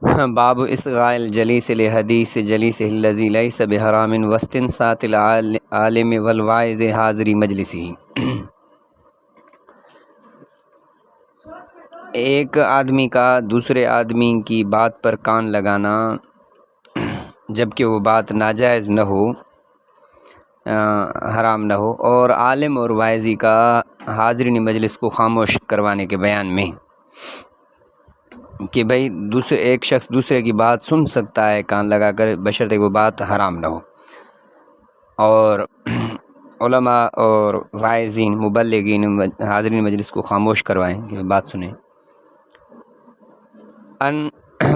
باب اصغاء الجلیس لحدیث جلیس الذی لیس بحرام واستنصات العالم والواعظ حاضری مجلسی۔ ایک آدمی کا دوسرے آدمی کی بات پر کان لگانا جبکہ وہ بات ناجائز نہ ہو، حرام نہ ہو، اور عالم اور واعظی کا حاضرین مجلس کو خاموش کروانے کے بیان میں کہ بھئی ایک شخص دوسرے کی بات سن سکتا ہے کان لگا کر، بشرطے وہ بات حرام نہ ہو، اور علماء اور واعظین مبلغین حاضرین مجلس کو خاموش کروائیں کہ بات سنیں۔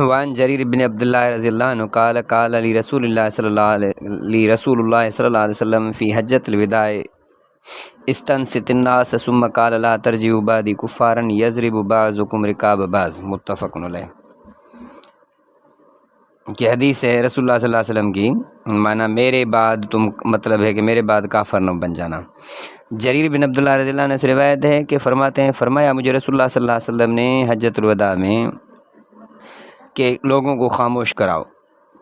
وان جریر بن عبداللہ رضی اللہ عنہ قال قال لی رسول اللہ صلی اللہ علیہ وسلم فی حجۃ الوداع استنصت الناس ثم قال لا ترجعوا بعدی کفارا یضرب بعضکم رکاب بعض، متفق علیہ۔ کہ حدیث ہے رسول اللہ صلی اللہ علیہ وسلم کی، معنی میرے بعد تم، مطلب ہے کہ میرے بعد کافر نہ بن جانا۔ جریر بن عبداللہ رضی اللہ عنہ سے روایت ہے کہ فرمایا مجھے رسول اللہ صلی اللہ علیہ وسلم نے حجۃ الوداع میں کہ لوگوں کو خاموش کراؤ،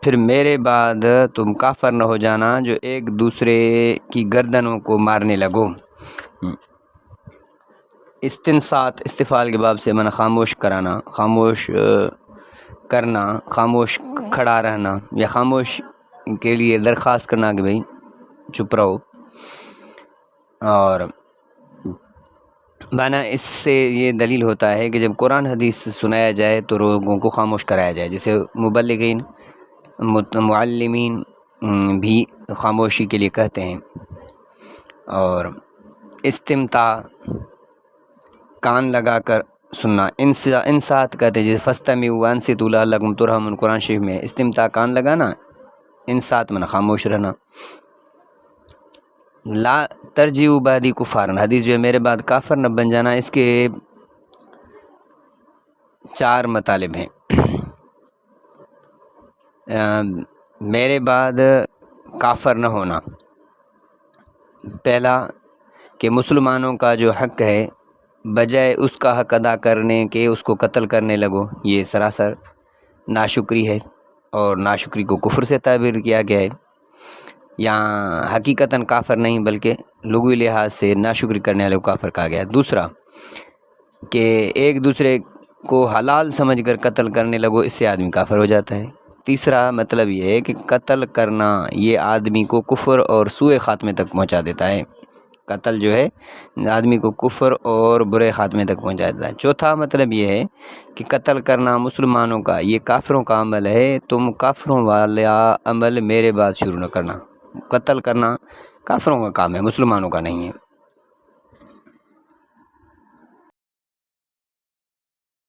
پھر میرے بعد تم کافر نہ ہو جانا جو ایک دوسرے کی گردنوں کو مارنے لگو۔ استنصات استفعال کے باب سے معنی خاموش کرانا، خاموش کرنا، خاموش کھڑا رہنا، یا خاموش کے لیے درخواست کرنا کہ بھئی چپ رہو۔ اور معنی اس سے یہ دلیل ہوتا ہے کہ جب قرآن حدیث سنایا جائے تو لوگوں کو خاموش کرایا جائے، جیسے مبلغین معلمین بھی خاموشی کے لیے کہتے ہیں۔ اور استمتاع کان لگا کر سننا، انصات کہتے ہیں، جیسے فاستمعوا وانصتوا لعلکم ترحمون، قرآن شریف میں استمتاع کان لگانا، انصات من خاموش رہنا۔ لا ترجعوا بعدی کفارا، حدیث جو ہے میرے بعد کافر نہ بن جانا، اس کے 4 مطالب ہیں۔ میرے بعد کافر نہ ہونا، پہلا کہ مسلمانوں کا جو حق ہے بجائے اس کا حق ادا کرنے کے اس کو قتل کرنے لگو، یہ سراسر ناشکری ہے، اور ناشکری کو کفر سے تعبیر کیا گیا ہے۔ یہاں حقیقتاً کافر نہیں بلکہ لغوی لحاظ سے ناشکری کرنے والے کو کافر کہا گیا ہے۔ دوسرا کہ ایک دوسرے کو حلال سمجھ کر قتل کرنے لگو، اس سے آدمی کافر ہو جاتا ہے۔ تیسرا مطلب یہ ہے کہ قتل کرنا یہ آدمی کو کفر اور سوء خاتمے تک پہنچا دیتا ہے، قتل جو ہے آدمی کو کفر اور برے خاتمے تک پہنچا دیتا ہے۔ چوتھا مطلب یہ ہے کہ قتل کرنا مسلمانوں کا یہ کافروں کا عمل ہے، تم کافروں والا عمل میرے بعد شروع نہ کرنا۔ قتل کرنا کافروں کا کام ہے، مسلمانوں کا نہیں ہے۔